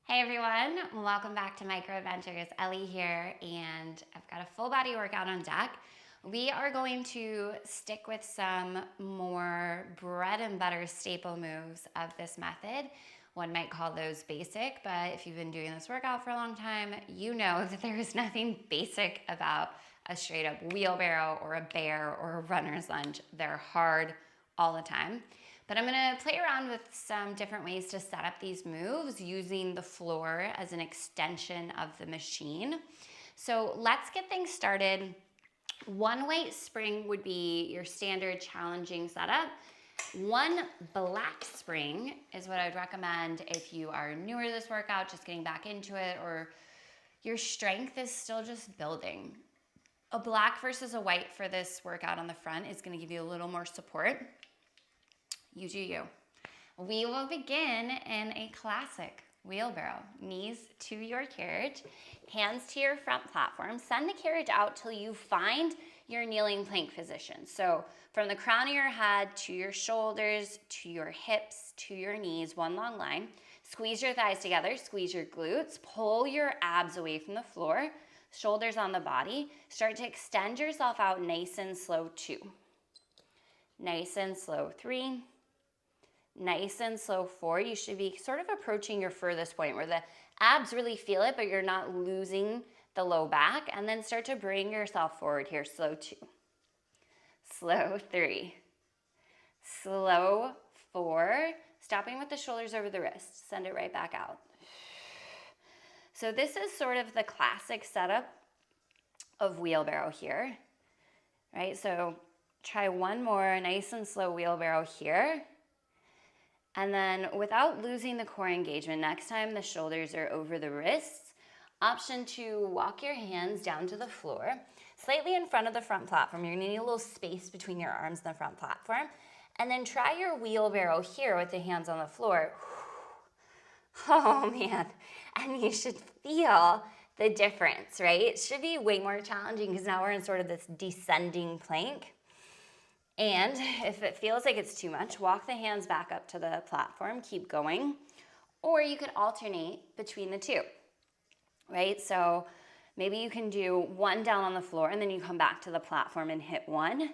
Hey everyone, welcome back to Micro Adventures. Ellie here, and I've got a full body workout on deck. We are going to stick with some more bread and butter staple moves of this method. One might call those basic, but if you've been doing this workout for a long time, you know that there is nothing basic about a straight up wheelbarrow or a bear or a runner's lunge. They're hard all the time. But I'm gonna play around with some different ways to set up these moves using the floor as an extension of the machine. So let's get things started. One weight spring would be your standard challenging setup. One black spring is what I'd recommend if you are newer to this workout, just getting back into it, or your strength is still just building. A black versus a white for this workout on the front is gonna give you a little more support. You do you. We will begin in a classic wheelbarrow. Knees to your carriage, hands to your front platform. Send the carriage out till you find your kneeling plank position. So from the crown of your head to your shoulders, to your hips, to your knees, one long line. Squeeze your thighs together, squeeze your glutes, pull your abs away from the floor, shoulders on the body. Start to extend yourself out nice and slow, 2. Nice and slow, 3. Nice and slow, 4. You should be sort of approaching your furthest point where the abs really feel it, but you're not losing the low back. And then start to bring yourself forward here. Slow, 2. Slow, 3. Slow, 4. Stopping with the shoulders over the wrists. Send it right back out. So this is sort of the classic setup of wheelbarrow here, right? So try one more nice and slow wheelbarrow here. And then without losing the core engagement, next time the shoulders are over the wrists, option 2, walk your hands down to the floor, slightly in front of the front platform. You're gonna need a little space between your arms and the front platform. And then try your wheelbarrow here with the hands on the floor. Oh man, and you should feel the difference, right? It should be way more challenging because now we're in sort of this descending plank. And if it feels like it's too much, walk the hands back up to the platform, keep going. Or you could alternate between the two, right? So maybe you can do one down on the floor and then you come back to the platform and hit one.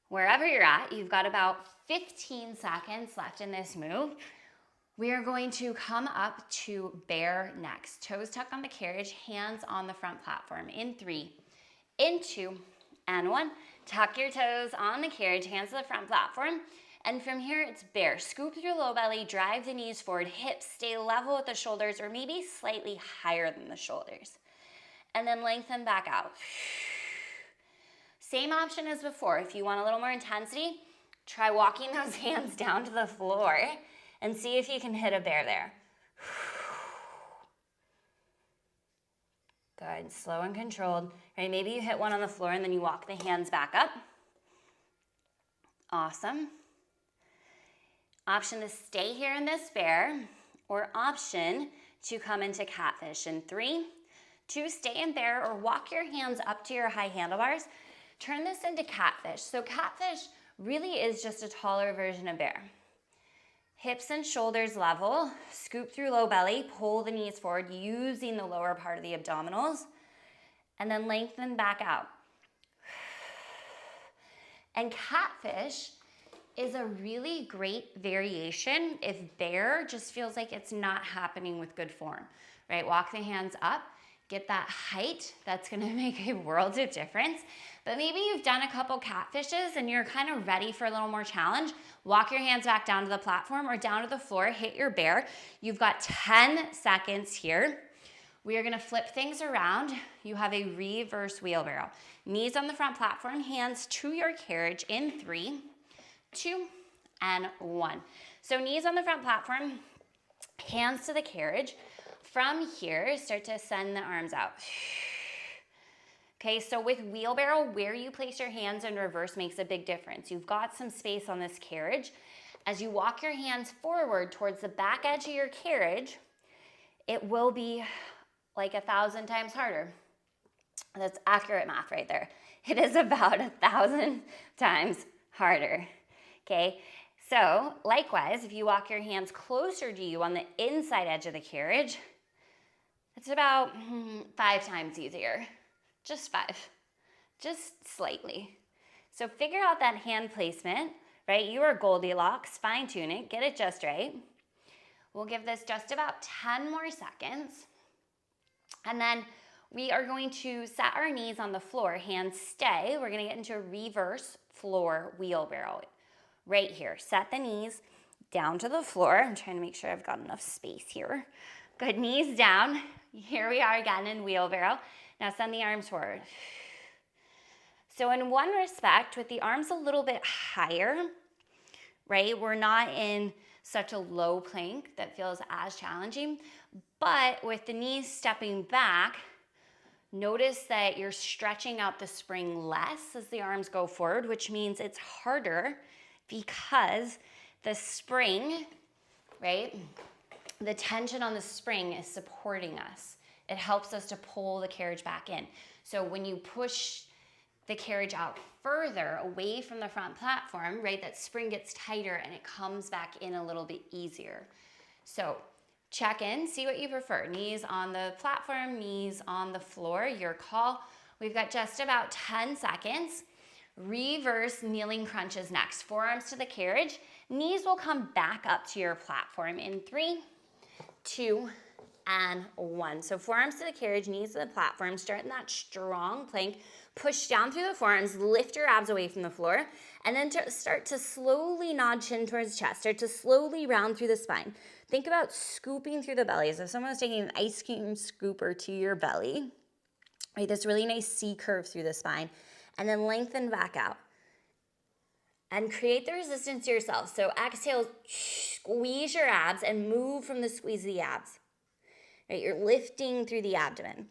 Wherever you're at, you've got about 15 seconds left in this move. We are going to come up to bear next. Toes tucked on the carriage, hands on the front platform. In 3, in 2, and 1. Tuck your toes on the carriage, hands to the front platform. And from here, it's bear. Scoop through low belly, drive the knees forward, hips stay level with the shoulders or maybe slightly higher than the shoulders. And then lengthen back out. Same option as before. If you want a little more intensity, try walking those hands down to the floor and see if you can hit a bear there. Good, slow and controlled. Right, maybe you hit one on the floor and then you walk the hands back up. Awesome. Option to stay here in this bear, or option to come into catfish. In 3, 2, stay in bear or walk your hands up to your high handlebars. Turn this into catfish. So catfish really is just a taller version of bear. Hips and shoulders level, scoop through low belly, pull the knees forward using the lower part of the abdominals, and then lengthen back out. And catfish is a really great variation if bear just feels like it's not happening with good form, right? Walk the hands up, get that height. That's gonna make a world of difference. But maybe you've done a couple catfishes and you're kind of ready for a little more challenge. Walk your hands back down to the platform or down to the floor, hit your bear. You've got 10 seconds here. We are gonna flip things around. You have a reverse wheelbarrow. Knees on the front platform, hands to your carriage in 3, 2, and 1. So knees on the front platform, hands to the carriage. From here, start to send the arms out. Okay, so with wheelbarrow, where you place your hands in reverse makes a big difference. You've got some space on this carriage. As you walk your hands forward towards the back edge of your carriage, it will be like 1,000 times harder. That's accurate math right there. It is about 1,000 times harder, okay? So likewise, if you walk your hands closer to you on the inside edge of the carriage, it's about 5 times easier. Just 5, just slightly. So figure out that hand placement, right? You are Goldilocks, fine tune it, get it just right. We'll give this just about 10 more seconds. And then we are going to set our knees on the floor, hands stay. We're gonna get into a reverse floor wheelbarrow. Right here, set the knees down to the floor. I'm trying to make sure I've got enough space here. Good, knees down. Here we are again in wheelbarrow. Now send the arms forward. So in one respect, with the arms a little bit higher, right? We're not in such a low plank that feels as challenging, but with the knees stepping back, notice that you're stretching out the spring less as the arms go forward, which means it's harder because the spring, right? The tension on the spring is supporting us. It helps us to pull the carriage back in. So when you push the carriage out further away from the front platform, right, that spring gets tighter and it comes back in a little bit easier. So check in, see what you prefer. Knees on the platform, knees on the floor, your call. We've got just about 10 seconds. Reverse kneeling crunches next. Forearms to the carriage. Knees will come back up to your platform in 3, 2, and 1. So forearms to the carriage, knees to the platform. Start in that strong plank. Push down through the forearms. Lift your abs away from the floor. And then start to slowly nod chin towards chest. Start to slowly round through the spine. Think about scooping through the belly. So if someone was taking an ice cream scooper to your belly, right, this really nice C curve through the spine. And then lengthen back out. And create the resistance to yourself. So exhale, squeeze your abs and move from the squeeze of the abs. Right, you're lifting through the abdomen.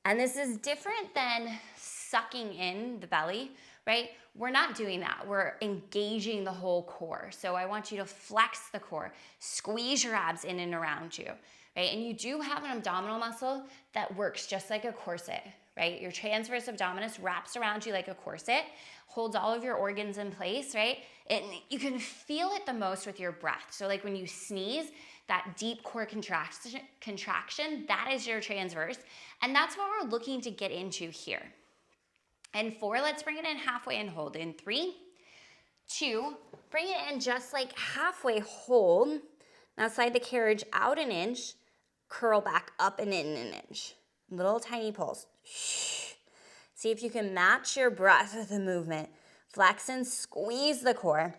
And this is different than sucking in the belly, right? We're not doing that. We're engaging the whole core. So I want you to flex the core, squeeze your abs in and around you, right? And you do have an abdominal muscle that works just like a corset, right? Your transverse abdominis wraps around you like a corset, holds all of your organs in place, right? And you can feel it the most with your breath. So like when you sneeze, that deep core contraction, that is your transverse. And that's what we're looking to get into here. And 4, let's bring it in halfway and hold. In 3, 2, bring it in just like halfway, hold. Now slide the carriage out an inch, curl back up and in an inch. Little tiny pulse. See if you can match your breath with the movement. Flex and squeeze the core.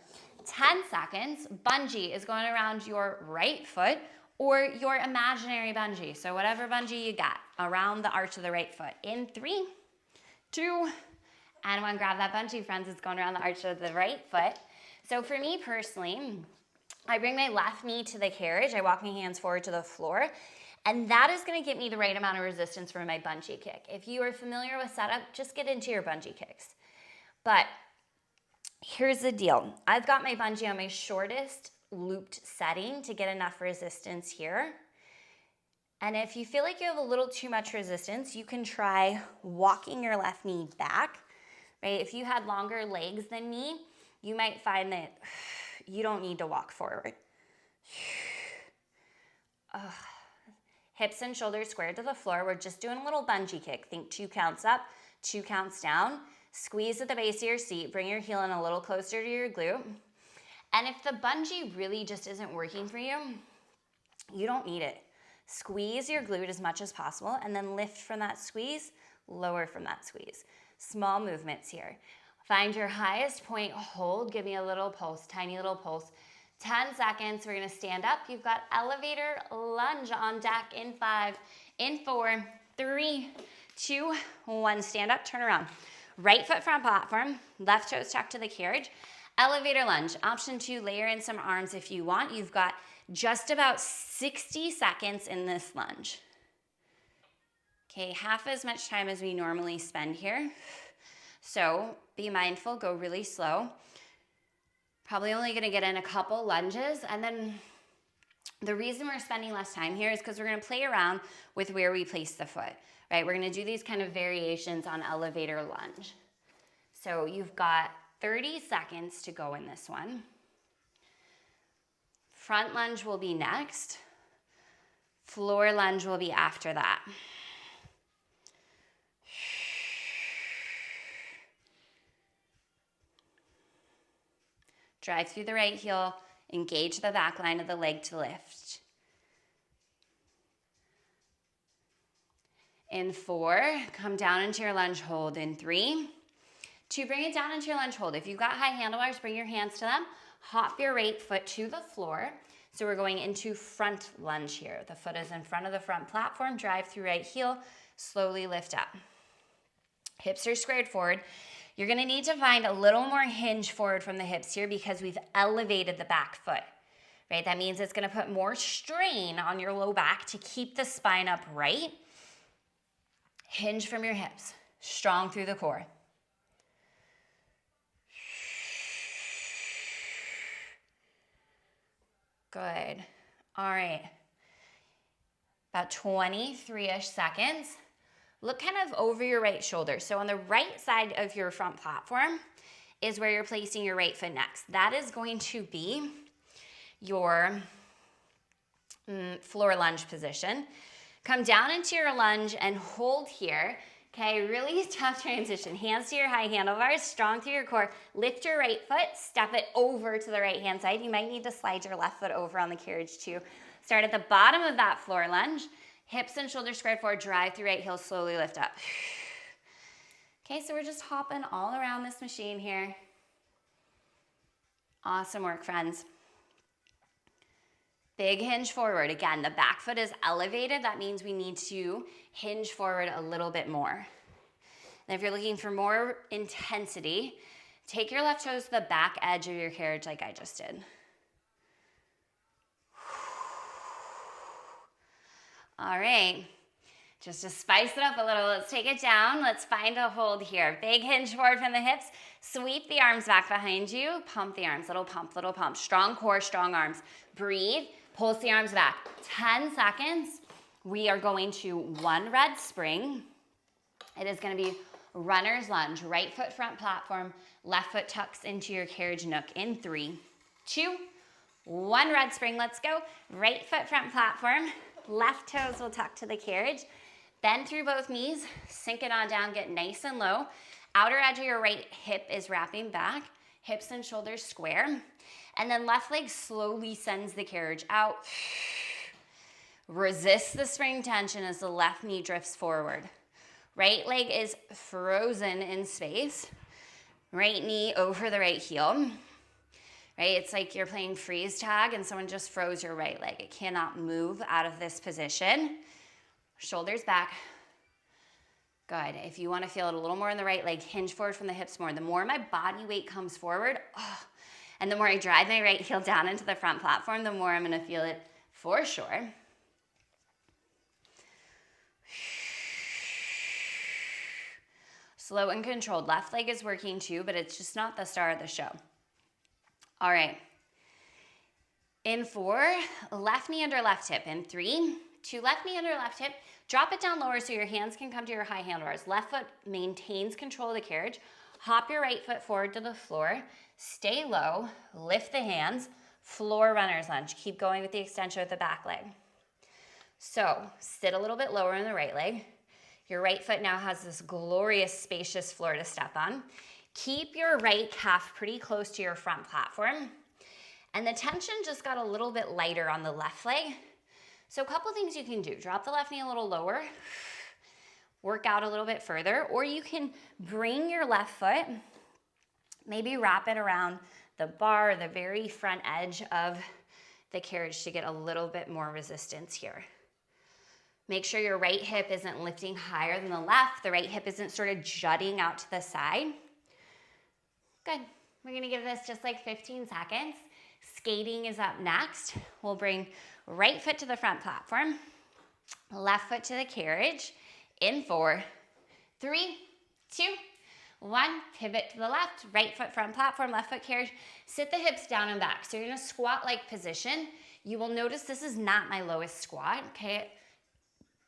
10 seconds, bungee is going around your right foot or your imaginary bungee. So whatever bungee you got around the arch of the right foot. In 3, 2, and 1. Grab that bungee, friends. It's going around the arch of the right foot. So for me personally, I bring my left knee to the carriage. I walk my hands forward to the floor. And that is going to get me the right amount of resistance for my bungee kick. If you are familiar with setup, just get into your bungee kicks. But here's the deal. I've got my bungee on my shortest looped setting to get enough resistance here. And if you feel like you have a little too much resistance, you can try walking your left knee back, right? If you had longer legs than me, you might find that you don't need to walk forward. Hips and shoulders squared to the floor. We're just doing a little bungee kick. Think 2 counts up, 2 counts down. Squeeze at the base of your seat. Bring your heel in a little closer to your glute. And if the bungee really just isn't working for you, you don't need it. Squeeze your glute as much as possible and then lift from that squeeze, lower from that squeeze. Small movements here. Find your highest point, hold, give me a little pulse, tiny little pulse. 10 seconds, we're gonna stand up. You've got elevator lunge on deck in 5, in 4, 3, 2, 1. Stand up, turn around. Right foot front platform, left toes tucked to the carriage. Elevator lunge. Option 2, layer in some arms if you want. You've got just about 60 seconds in this lunge. Okay, half as much time as we normally spend here. So be mindful, go really slow. Probably only gonna get in a couple lunges, and then the reason we're spending less time here is because we're gonna play around with where we place the foot, right? We're gonna do these kind of variations on elevator lunge. So you've got 30 seconds to go in this one. Front lunge will be next. Floor lunge will be after that. Drive through the right heel, engage the back line of the leg to lift. In 4, come down into your lunge hold. In 3, 2, bring it down into your lunge hold. If you've got high handlebars, bring your hands to them. Hop your right foot to the floor. So we're going into front lunge here. The foot is in front of the front platform. Drive through right heel, slowly lift up. Hips are squared forward. You're gonna need to find a little more hinge forward from the hips here because we've elevated the back foot, right? That means it's gonna put more strain on your low back to keep the spine upright. Hinge from your hips, strong through the core. Good. All right. About 23-ish seconds. Look kind of over your right shoulder. So on the right side of your front platform is where you're placing your right foot next. That is going to be your floor lunge position. Come down into your lunge and hold here. Okay, really tough transition. Hands to your high handlebars, strong through your core. Lift your right foot, step it over to the right hand side. You might need to slide your left foot over on the carriage too. Start at the bottom of that floor lunge. Hips and shoulders squared forward, drive through right heel, slowly lift up. Okay, so we're just hopping all around this machine here. Awesome work, friends. Big hinge forward. Again, the back foot is elevated. That means we need to hinge forward a little bit more. And if you're looking for more intensity, take your left toes to the back edge of your carriage like I just did. All right, just to spice it up a little, let's take it down. Let's find a hold here. Big hinge forward from the hips. Sweep the arms back behind you. Pump the arms, little pump, little pump. Strong core, strong arms. Breathe, pulse the arms back. 10 seconds. We are going to 1 red spring. It is gonna be runner's lunge. Right foot front platform, left foot tucks into your carriage nook. In 3, 2, 1 red spring, let's go. Right foot front platform. Left toes will tuck to the carriage. Bend through both knees, sink it on down, get nice and low. Outer edge of your right hip is wrapping back, hips and shoulders square. And then left leg slowly sends the carriage out. Resist the spring tension as the left knee drifts forward. Right leg is frozen in space. Right knee over the right heel. Right? It's like you're playing freeze tag and someone just froze your right leg. It cannot move out of this position. Shoulders back. Good. If you want to feel it a little more in the right leg, hinge forward from the hips more. The more my body weight comes forward, and the more I drive my right heel down into the front platform, the more I'm going to feel it for sure. Slow and controlled. Left leg is working too, but it's just not the star of the show. All right. In 4, left knee under left hip. In 3, 2, left knee under left hip. Drop it down lower so your hands can come to your high handlebars. Left foot maintains control of the carriage. Hop your right foot forward to the floor. Stay low. Lift the hands. Floor runner's lunge. Keep going with the extension of the back leg. So sit a little bit lower in the right leg. Your right foot now has this glorious spacious floor to step on. Keep your right calf pretty close to your front platform. And the tension just got a little bit lighter on the left leg. So a couple things you can do. Drop the left knee a little lower. Work out a little bit further. Or you can bring your left foot, maybe wrap it around the bar, the very front edge of the carriage to get a little bit more resistance here. Make sure your right hip isn't lifting higher than the left. The right hip isn't sort of jutting out to the side. Good. We're going to give this just like 15 seconds. Skating is up next. We'll bring right foot to the front platform, left foot to the carriage. In 4, 3, 2, 1. Pivot to the left, right foot front platform, left foot carriage. Sit the hips down and back. So you're in a squat-like position. You will notice this is not my lowest squat, okay?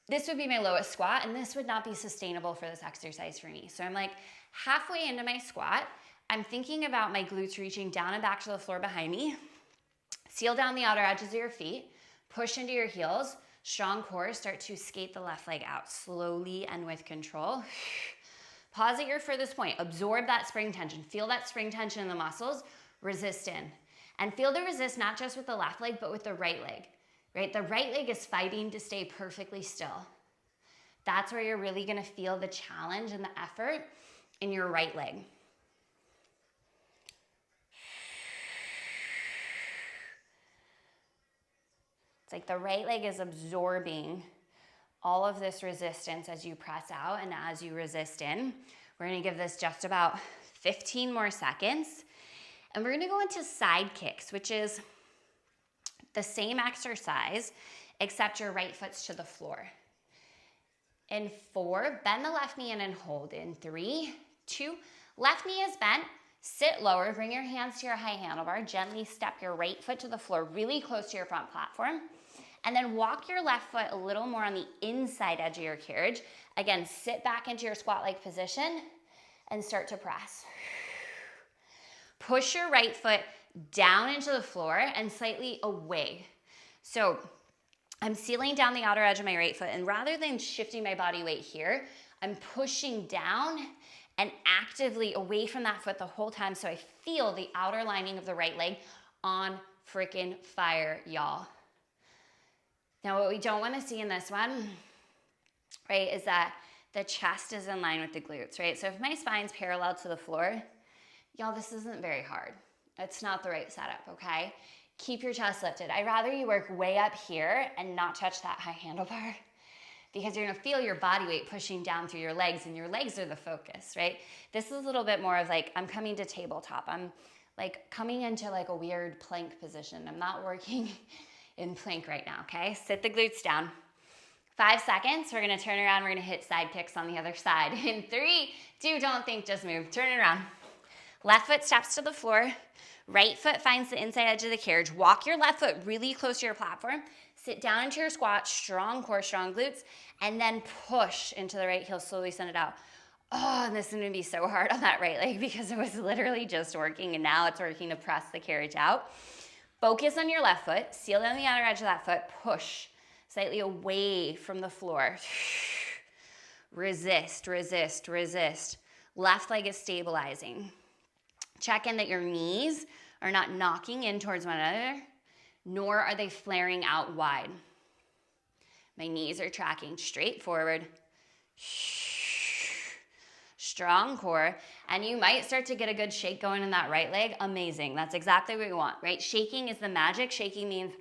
This would be my lowest squat, and this would not be sustainable for this exercise for me. So I'm like halfway into my squat. I'm thinking about my glutes reaching down and back to the floor behind me. Seal down the outer edges of your feet, push into your heels, strong core, start to skate the left leg out slowly and with control. Pause at your furthest point, absorb that spring tension, feel that spring tension in the muscles, resist in. And feel the resist not just with the left leg, but with the right leg, right? The right leg is fighting to stay perfectly still. That's where you're really gonna feel the challenge and the effort in your right leg. It's like the right leg is absorbing all of this resistance as you press out and as you resist in. We're gonna give this just about 15 more seconds. And we're gonna go into side kicks, which is the same exercise, except your right foot's to the floor. In 4, bend the left knee in and hold. In 3, 2, left knee is bent, sit lower, bring your hands to your high handlebar, gently step your right foot to the floor, really close to your front platform, and then walk your left foot a little more on the inside edge of your carriage. Again, sit back into your squat-like position and start to press. Push your right foot down into the floor and slightly away. So I'm sealing down the outer edge of my right foot, and rather than shifting my body weight here, I'm pushing down and actively away from that foot the whole time so I feel the outer lining of the right leg on freaking fire, y'all. Now, what we don't want to see in this one, right, is that the chest is in line with the glutes, right? So if my spine's parallel to the floor, y'all, this isn't very hard. It's not the right setup, okay? Keep your chest lifted. I'd rather you work way up here and not touch that high handlebar because you're gonna feel your body weight pushing down through your legs, and your legs are the focus, right? This is a little bit more of like, I'm coming to tabletop. I'm like coming into like a weird plank position. I'm not working in plank right now, okay? Sit the glutes down. 5 seconds, we're gonna turn around, we're gonna hit side kicks on the other side. In 3, 2, don't think, just move. Turn it around. Left foot steps to the floor, right foot finds the inside edge of the carriage. Walk your left foot really close to your platform, sit down into your squat, strong core, strong glutes, and then push into the right heel, slowly send it out. Oh, and this is gonna be so hard on that right leg because it was literally just working, and now it's working to press the carriage out. Focus on your left foot, seal down the outer edge of that foot, push slightly away from the floor. Resist, resist, resist. Left leg is stabilizing. Check in that your knees are not knocking in towards one another, nor are they flaring out wide. My knees are tracking straight forward. Strong core, and you might start to get a good shake going in that right leg. Amazing. That's exactly what we want, right? Shaking is the magic. Shaking means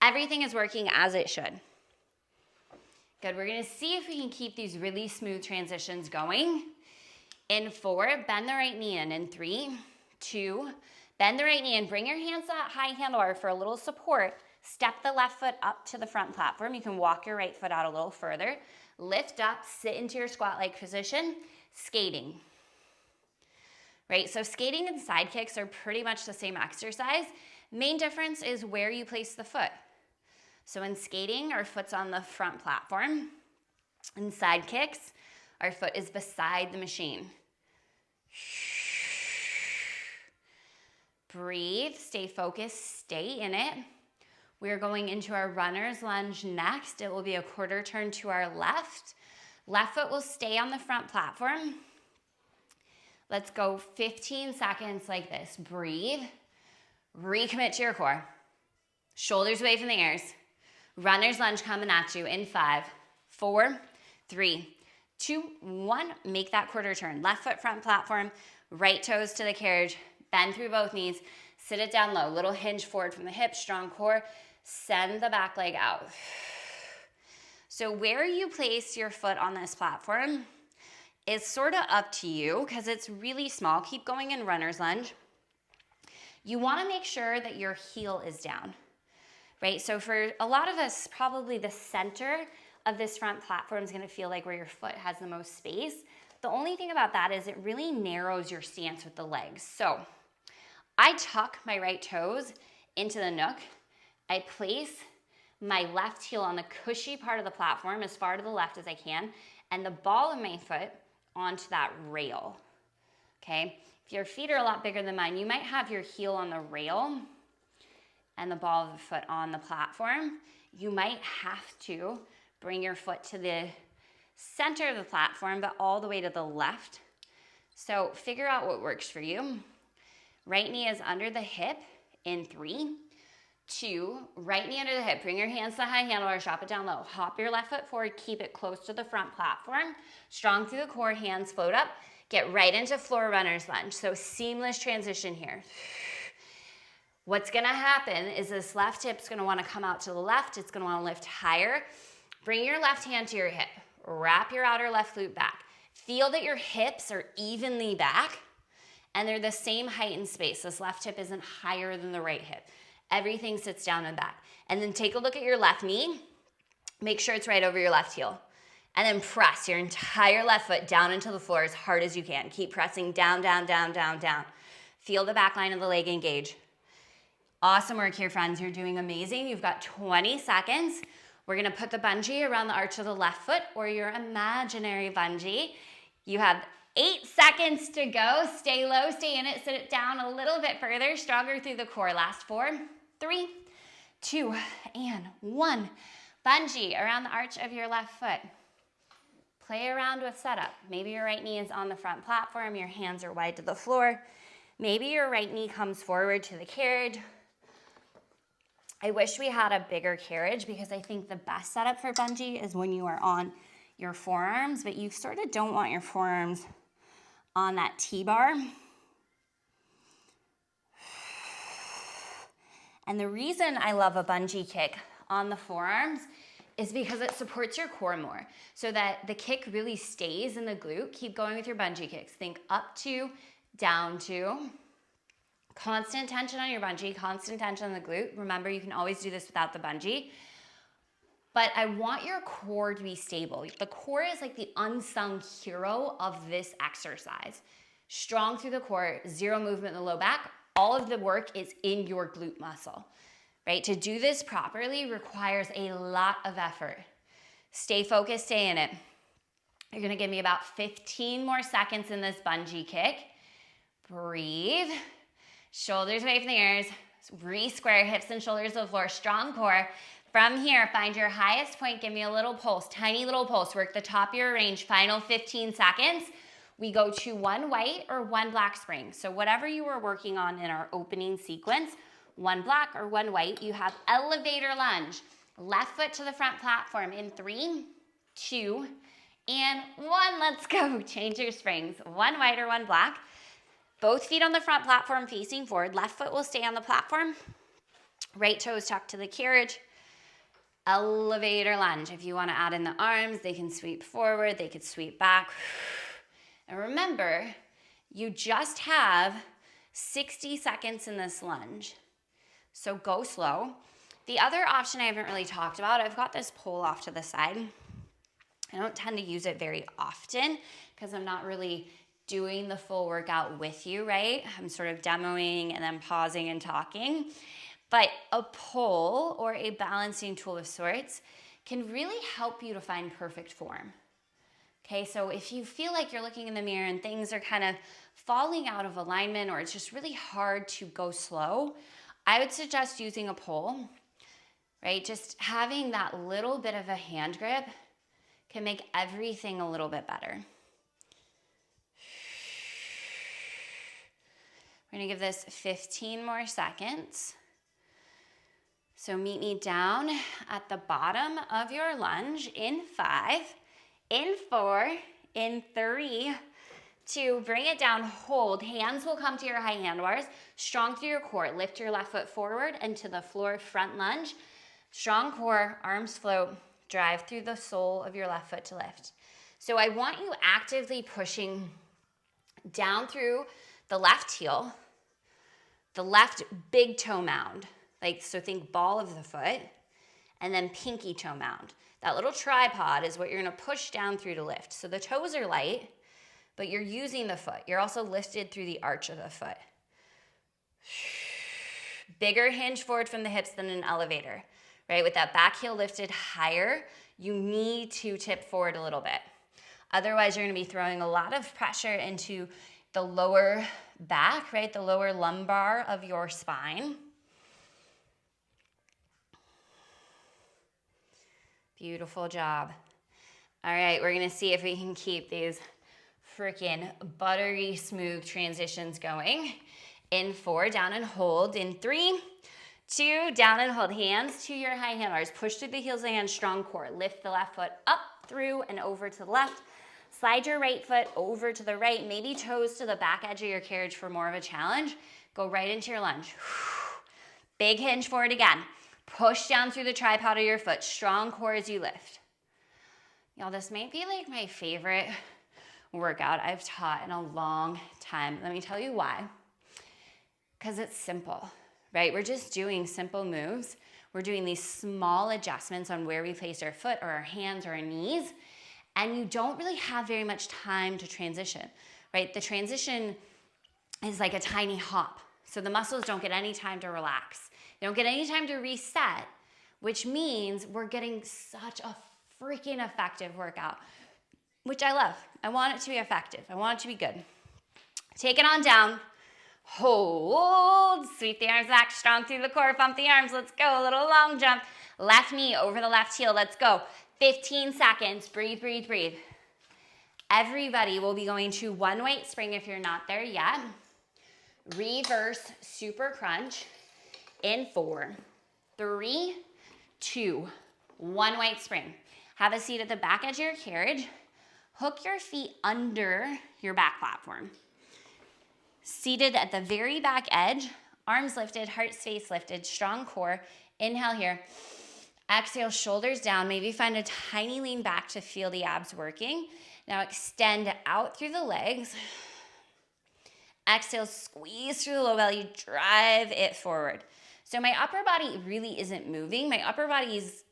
everything is working as it should. Good. We're going to see if we can keep these really smooth transitions going. In 4, bend the right knee in. In 3, 2, bend the right knee in. Bring your hands to that high handlebar for a little support. Step the left foot up to the front platform. You can walk your right foot out a little further. Lift up, sit into your squat-like position, skating. Right, so skating and side kicks are pretty much the same exercise. Main difference is where you place the foot. So in skating, our foot's on the front platform. In side kicks, our foot is beside the machine. Breathe, stay focused, stay in it. We're going into our runner's lunge next. It will be a quarter turn to our left. Left foot will stay on the front platform. Let's go 15 seconds like this. Breathe. Recommit to your core. Shoulders away from the ears. Runner's lunge coming at you in 5, 4, 3, 2, 1. Make that quarter turn. Left foot front platform. Right toes to the carriage. Bend through both knees. Sit it down low. Little hinge forward from the hips. Strong core. Send the back leg out. So where you place your foot on this platform is sort of up to you because it's really small. Keep going in runner's lunge. You want to make sure that your heel is down, right? So for a lot of us, probably the center of this front platform is going to feel like where your foot has the most space. The only thing about that is it really narrows your stance with the legs. So I tuck my right toes into the nook. I place my left heel on the cushy part of the platform as far to the left as I can, and the ball of my foot onto that rail, okay? If your feet are a lot bigger than mine, you might have your heel on the rail and the ball of the foot on the platform. You might have to bring your foot to the center of the platform, but all the way to the left. So figure out what works for you. Right knee is under the hip in 3, 2, right knee under the hip. Bring your hands to the high handlebars, drop it down low. Hop your left foot forward, keep it close to the front platform. Strong through the core, hands float up. Get right into floor runner's lunge. So seamless transition here. What's gonna happen is this left hip's gonna wanna come out to the left. It's gonna wanna lift higher. Bring your left hand to your hip. Wrap your outer left glute back. Feel that your hips are evenly back and they're the same height and space. This left hip isn't higher than the right hip. Everything sits down and back. And then take a look at your left knee. Make sure it's right over your left heel. And then press your entire left foot down into the floor as hard as you can. Keep pressing down, down, down, down, down. Feel the back line of the leg engage. Awesome work here, friends. You're doing amazing. You've got 20 seconds. We're gonna put the bungee around the arch of the left foot or your imaginary bungee. You have 8 seconds to go. Stay low, stay in it, sit it down a little bit further, stronger through the core. Last 4, 3, 2, and 1. Bungee around the arch of your left foot. Play around with setup. Maybe your right knee is on the front platform, your hands are wide to the floor. Maybe your right knee comes forward to the carriage. I wish we had a bigger carriage because I think the best setup for bungee is when you are on your forearms, but you sort of don't want your forearms on that T-bar. And the reason I love a bungee kick on the forearms is because it supports your core more so that the kick really stays in the glute. Keep going with your bungee kicks. Think up to, down to. Constant tension on your bungee, constant tension on the glute. Remember, you can always do this without the bungee. But I want your core to be stable. The core is like the unsung hero of this exercise. Strong through the core, zero movement in the low back. All of the work is in your glute muscle, right? To do this properly requires a lot of effort. Stay focused, stay in it. You're gonna give me about 15 more seconds in this bungee kick. Breathe. Shoulders away from the ears. Re-square hips and shoulders to the floor. Strong core. From here, find your highest point. Give me a little pulse, tiny little pulse. Work the top of your range. Final 15 seconds. We go to 1 white or 1 black spring. So whatever you were working on in our opening sequence, 1 black or 1 white, you have elevator lunge. Left foot to the front platform in 3, 2, and 1. Let's go. Change your springs. 1 white or 1 black. Both feet on the front platform facing forward. Left foot will stay on the platform. Right toes tucked to the carriage. Elevator lunge. If you want to add in the arms, they can sweep forward, they could sweep back. And remember, you just have 60 seconds in this lunge. So go slow. The other option I haven't really talked about, I've got this pole off to the side. I don't tend to use it very often because I'm not really doing the full workout with you, right? I'm sort of demoing and then pausing and talking. But a pole or a balancing tool of sorts can really help you to find perfect form. Okay, so if you feel like you're looking in the mirror and things are kind of falling out of alignment or it's just really hard to go slow, I would suggest using a pole, right? Just having that little bit of a hand grip can make everything a little bit better. We're gonna give this 15 more seconds. So meet me down at the bottom of your lunge in 5, in 4, in 3, 2, bring it down, hold. Hands will come to your high handlebars. Strong through your core. Lift your left foot forward and to the floor, front lunge. Strong core, arms float. Drive through the sole of your left foot to lift. So I want you actively pushing down through the left heel, the left big toe mound, so think ball of the foot, and then pinky toe mound. That little tripod is what you're gonna push down through to lift. So the toes are light, but you're using the foot. You're also lifted through the arch of the foot. Bigger hinge forward from the hips than an elevator, right? With that back heel lifted higher, you need to tip forward a little bit. Otherwise, you're gonna be throwing a lot of pressure into the lower back, right? The lower lumbar of your spine. Beautiful job. All right, we're gonna see if we can keep these freaking buttery smooth transitions going. In 4, down and hold. In 3, 2, down and hold. Hands to your high handlebars. Push through the heels of the hands, strong core. Lift the left foot up, through, and over to the left. Slide your right foot over to the right. Maybe toes to the back edge of your carriage for more of a challenge. Go right into your lunge. Big hinge forward again. Push down through the tripod of your foot. Strong core as you lift. Y'all, this might be like my favorite workout I've taught in a long time. Let me tell you why. Because it's simple, right? We're just doing simple moves. We're doing these small adjustments on where we place our foot or our hands or our knees, and you don't really have very much time to transition, right? The transition is like a tiny hop. So the muscles don't get any time to relax. They don't get any time to reset, which means we're getting such a freaking effective workout, which I love. I want it to be effective. I want it to be good. Take it on down. Hold. Sweep the arms back, strong through the core. Pump the arms. Let's go. A little long jump. Left knee over the left heel. Let's go. 15 seconds. Breathe, breathe, breathe. Everybody will be going to one weight spring if you're not there yet. Reverse super crunch in 4, 3, 2, 1 weight spring. Have a seat at the back edge of your carriage. Hook your feet under your back platform. Seated at the very back edge, arms lifted, heart space lifted, strong core. Inhale here. Exhale, shoulders down. Maybe find a tiny lean back to feel the abs working. Now extend out through the legs. Exhale, squeeze through the low belly, drive it forward. So my upper body really isn't moving. My upper body is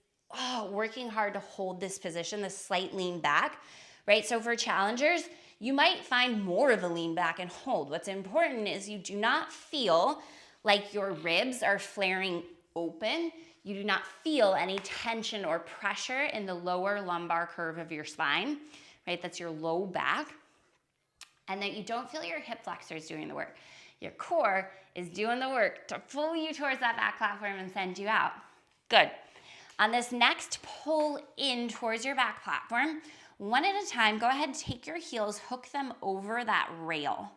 working hard to hold this position, this slight lean back, right? So for challengers, you might find more of a lean back and hold. What's important is you do not feel like your ribs are flaring open. You do not feel any tension or pressure in the lower lumbar curve of your spine, right? That's your low back. And that you don't feel your hip flexors doing the work. Your core is doing the work to pull you towards that back platform and send you out. Good. On this next pull in towards your back platform, one at a time, go ahead and take your heels, hook them over that rail,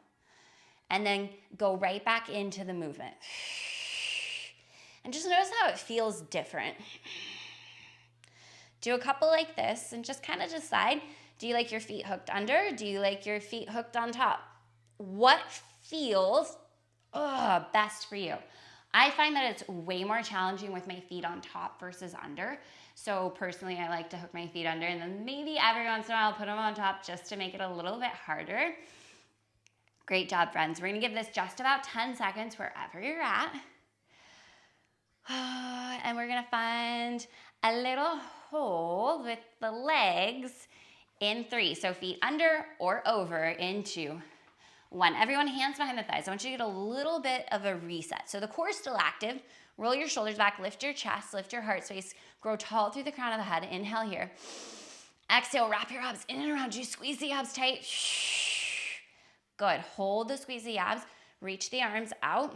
and then go right back into the movement. And just notice how it feels different. Do a couple like this and just kind of decide, do you like your feet hooked under? Do you like your feet hooked on top? What feels best for you? I find that it's way more challenging with my feet on top versus under. So personally, I like to hook my feet under and then maybe every once in a while I'll put them on top just to make it a little bit harder. Great job, friends. We're gonna give this just about 10 seconds wherever you're at. And we're gonna find a little hold with the legs in 3. So feet under or over in 2, 1. Everyone, hands behind the thighs. I want you to get a little bit of a reset. So the core is still active. Roll your shoulders back, lift your chest, lift your heart space, grow tall through the crown of the head. Inhale here. Exhale, wrap your abs in and around you. Squeeze the abs tight. Good. Hold the squeeze the abs. Reach the arms out.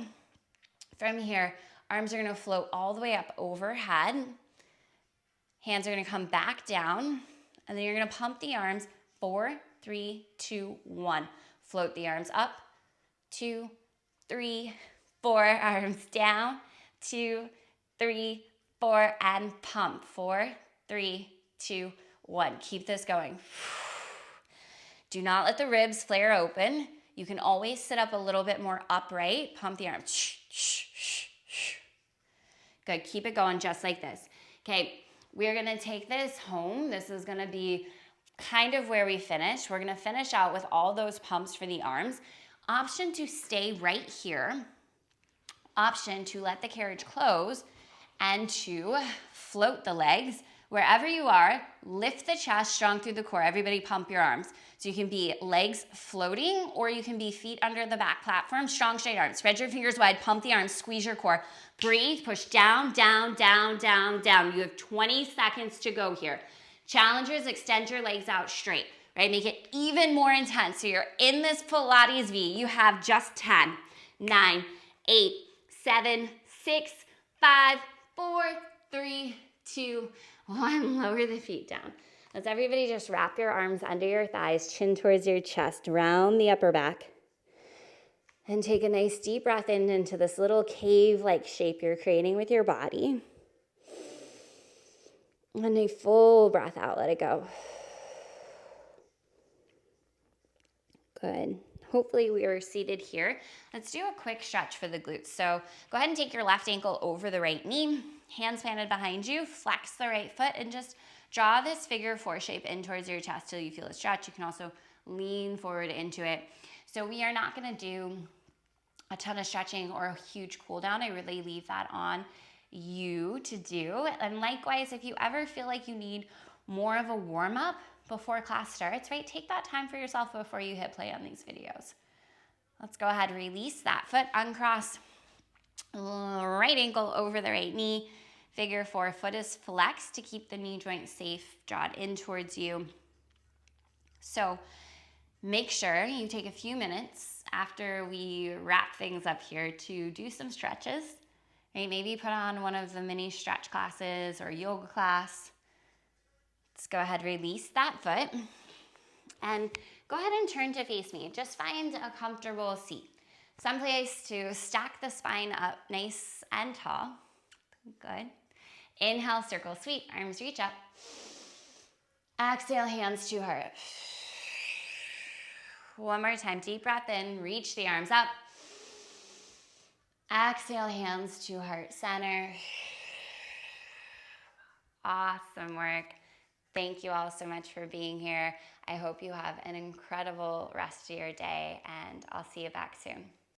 From here, arms are going to float all the way up overhead. Hands are going to come back down. And then you're going to pump the arms. 4, 3, 2, 1. Float the arms up. 2, 3, 4. Arms down. 2, 3, 4. And pump. 4, 3, 2, 1. Keep this going. Do not let the ribs flare open. You can always sit up a little bit more upright. Pump the arms. Good. Keep it going just like this. Okay. We're going to take this home. This is going to be kind of where we finish. We're going to finish out with all those pumps for the arms. Option to stay right here. Option to let the carriage close and to float the legs. Wherever you are, lift the chest strong through the core. Everybody pump your arms. So you can be legs floating or you can be feet under the back platform. Strong straight arms. Spread your fingers wide. Pump the arms. Squeeze your core. Breathe. Push down, down, down, down, down. You have 20 seconds to go here. Challengers, extend your legs out straight, right? Make it even more intense. So you're in this Pilates V. You have just 10, 9, 8, 7, 6, 5, 4, 3, 2, 1. Lower the feet down. Let's everybody just wrap your arms under your thighs, chin towards your chest, round the upper back. And take a nice deep breath in into this little cave-like shape you're creating with your body. And a full breath out, let it go. Good. Hopefully we are seated here. Let's do a quick stretch for the glutes. So go ahead and take your left ankle over the right knee, hands planted behind you, flex the right foot, and just draw this figure 4 shape in towards your chest till you feel a stretch. You can also lean forward into it. So we are not gonna do a ton of stretching or a huge cool down. I really leave that on you to do. And likewise, if you ever feel like you need more of a warm up before class starts, right? Take that time for yourself before you hit play on these videos. Let's go ahead, release that foot, uncross, right ankle over the right knee, figure 4, foot is flexed to keep the knee joint safe, draw it in towards you. So make sure you take a few minutes after we wrap things up here to do some stretches. Right? Maybe put on one of the mini stretch classes or yoga class. Let's go ahead, release that foot. And go ahead and turn to face me. Just find a comfortable seat. Someplace to stack the spine up nice and tall. Good. Inhale, circle sweep, arms reach up. Exhale, hands to heart. One more time, deep breath in, reach the arms up. Exhale, hands to heart center. Awesome work. Thank you all so much for being here. I hope you have an incredible rest of your day, and I'll see you back soon.